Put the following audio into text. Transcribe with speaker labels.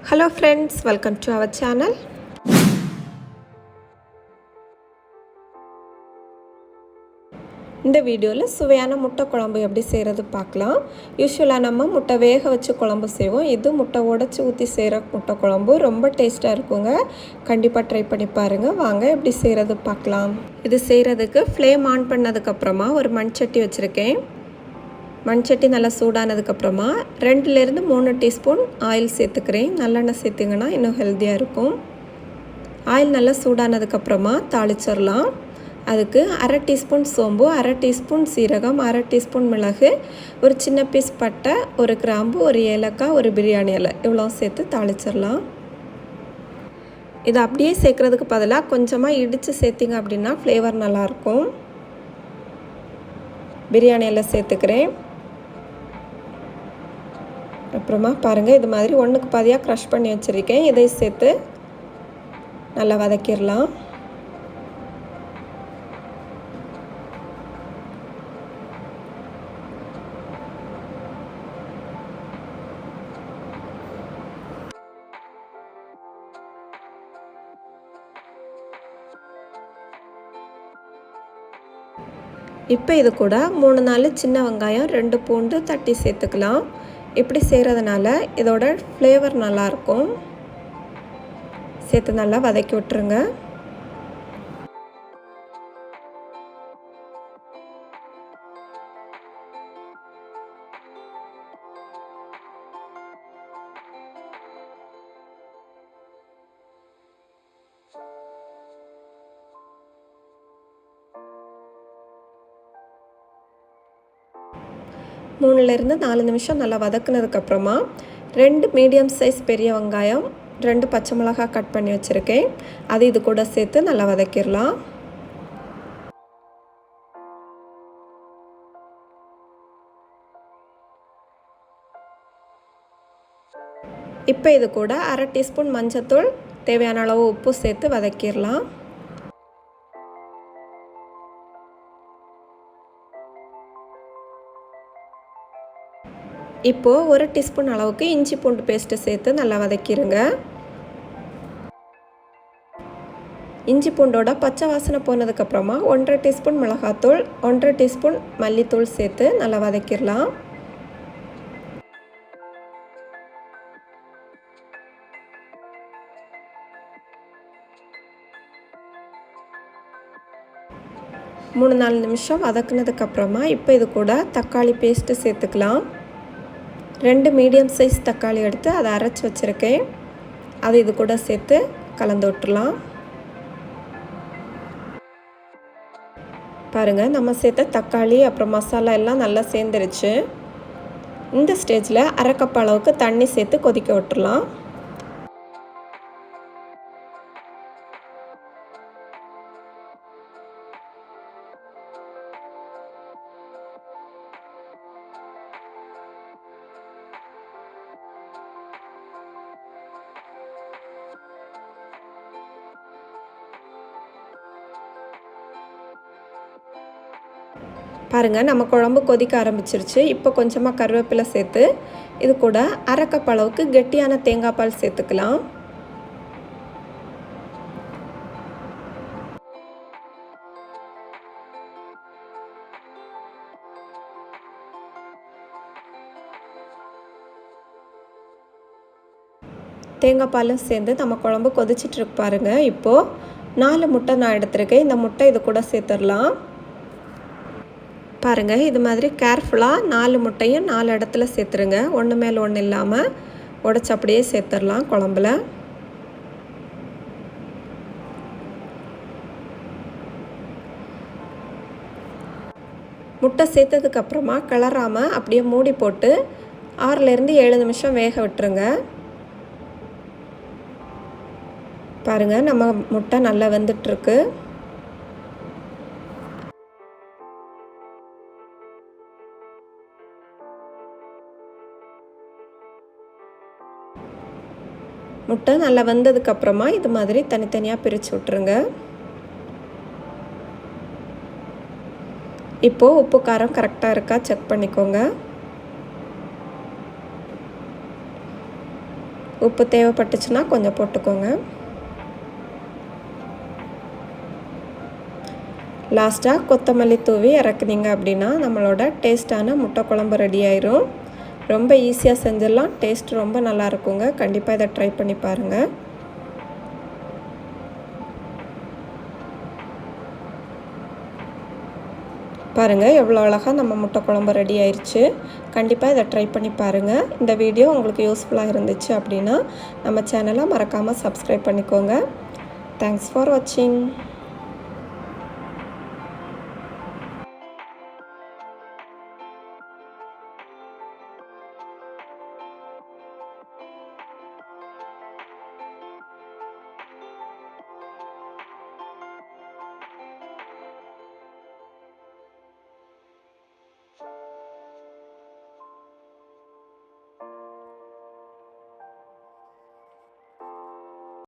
Speaker 1: Hello friends, welcome to our channel. இந்த வீடியோவில் சுவையான முட்டை குழம்பு எப்படி செய்கிறது பார்க்கலாம். யூஸ்வலாக நம்ம முட்டை வேக வச்சு குழம்பு செய்வோம். இது முட்டை உடச்சி ஊற்றி செய்கிற முட்டை குழம்பு ரொம்ப டேஸ்ட்டாக இருக்குங்க. கண்டிப்பாக ட்ரை பண்ணி பாருங்கள். வாங்க எப்படி செய்கிறது பார்க்கலாம். இது செய்கிறதுக்கு ஃப்ளேம் ஆன் பண்ணதுக்கப்புறமா ஒரு மண்சட்டி வச்சுருக்கேன். மண்சட்டி நல்லா சூடானதுக்கப்புறமா 2லேருந்து 3 டீஸ்பூன் ஆயில் சேர்த்துக்கிறேன். நல்லெண்ணெய் சேர்த்திங்கன்னா இன்னும் ஹெல்த்தியாக இருக்கும். ஆயில் நல்லா சூடானதுக்கப்புறமா தாளிச்சிடலாம். அதுக்கு 1/2 டீஸ்பூன் சோம்பு, 1/2 டீஸ்பூன் சீரகம், 1/2 டீஸ்பூன் மிளகு, ஒரு சின்ன பீஸ் பட்டை, ஒரு கிராம்பு, ஒரு ஏலக்காய், ஒரு பிரியாணி இலை இவ்வளோ சேர்த்து தாளிச்சிடலாம். இதை அப்படியே சேர்க்குறதுக்கு பதிலாக கொஞ்சமாக இடித்து சேர்த்திங்க அப்படின்னா ஃப்ளேவர் நல்லாயிருக்கும். பிரியாணி இலை சேர்த்துக்கிறேன். அப்புறமா பாருங்கள், இது மாதிரி ஒன்றுக்கு பாதியாக க்ரஷ் பண்ணி வச்சுருக்கேன். இதை சேர்த்து நல்லா வதக்கிடலாம். இப்போ இது கூட 3-4 சின்ன வெங்காயம், 2 பூண்டு தட்டி சேர்த்துக்கலாம். இப்படி செய்கிறதுனால இதோட ஃப்ளேவர் நல்லாயிருக்கும். சேர்த்து நல்லா வதக்கி விட்டுருங்க. மூணுலேருந்து 4 நிமிஷம் நல்லா வதக்குனதுக்கப்புறமா 2 மீடியம் சைஸ் பெரிய வெங்காயம், 2 பச்சை மிளகாய் கட் பண்ணி வச்சுருக்கேன். அது இது கூட சேர்த்து நல்லா வதக்கிடலாம். இப்போ இது கூட 1/2 டீஸ்பூன் மஞ்சத்தூள், தேவையான அளவு உப்பு சேர்த்து வதக்கிடலாம். இப்போது 1 டீஸ்பூன் அளவுக்கு இஞ்சி பூண்டு பேஸ்ட்டு சேர்த்து நல்லா வதக்கிடுங்க. இஞ்சி பூண்டோட பச்சை வாசனை போனதுக்கப்புறமா 1/2 டீஸ்பூன் மிளகாத்தூள், 1/2 டீஸ்பூன் மல்லித்தூள் சேர்த்து நல்லா வதக்கிடலாம். மூணு 4 நிமிஷம் வதக்குனதுக்கப்புறமா இப்போ இது கூட தக்காளி பேஸ்ட்டு சேர்த்துக்கலாம். 2 மீடியம் சைஸ் தக்காளி எடுத்து அதை அரைச்சி வச்சுருக்கேன். அது இது கூட சேர்த்து கலந்து விட்டுறலாம். பாருங்கள், நம்ம சேர்த்த தக்காளி அப்புறம் மசாலா எல்லாம் நல்லா சேர்ந்துருச்சு. இந்த ஸ்டேஜில் 1/2 கப் அளவுக்கு தண்ணி சேர்த்து கொதிக்க விட்டுறலாம். பாருங்கள், நம்ம குழம்பு கொதிக்க ஆரம்பிச்சிருச்சு. இப்போ கொஞ்சமாக கருவேப்பிலை சேர்த்து இது கூட 1/2 கப் அளவுக்கு கெட்டியான தேங்காய் பால் சேர்த்துக்கலாம். தேங்காய் பாலும் சேர்ந்து நம்ம குழம்பு கொதிச்சிட்ருக்கு பாருங்கள். இப்போது 4 முட்டை நான் எடுத்துருக்கேன். இந்த முட்டை இது கூட சேர்த்துடலாம். பாருங்கள், இது மாதிரி கேர்ஃபுல்லாக 4 முட்டையும் 4 இடத்துல சேர்த்துருங்க. ஒன்று மேலே ஒன்று இல்லாமல் உடச்சி அப்படியே சேர்த்துடலாம் குழம்புல. முட்டை சேர்த்ததுக்கப்புறமா கிளறாமல் அப்படியே மூடி போட்டு 6லேருந்து 7 நிமிஷம் வேக விட்டுருங்க. பாருங்கள், நம்ம முட்டை நல்லா வெந்துட்டுருக்கு. முட்டை நல்லா வெந்ததுக்கப்புறமா இது மாதிரி தனித்தனியாக பிரித்து விட்ருங்க. இப்போது உப்பு காரம் கரெக்டாக இருக்கா செக் பண்ணிக்கோங்க. உப்பு தேவைப்பட்டுச்சுன்னா கொஞ்சம் போட்டுக்கோங்க. லாஸ்ட்டாக கொத்தமல்லி தூவி இறக்குனீங்க அப்படின்னா நம்மளோட டேஸ்ட்டான முட்டை குழம்பு ரெடி ஆயிரும். ரொம்ப ஈஸியாக செஞ்சிடலாம். டேஸ்ட் ரொம்ப நல்லா இருக்குங்க. கண்டிப்பாக இதை ட்ரை பண்ணி பாருங்கள். பாருங்கள் எவ்வளோ அழகாக நம்ம முட்டை குழம்பு ரெடி ஆயிடுச்சு. கண்டிப்பாக இதை ட்ரை பண்ணி பாருங்கள். இந்த வீடியோ உங்களுக்கு யூஸ்ஃபுல்லாக இருந்துச்சு அப்படின்னா நம்ம சேனலை மறக்காமல் சப்ஸ்கிரைப் பண்ணிக்கோங்க. தேங்க்ஸ் ஃபார் வாட்சிங்.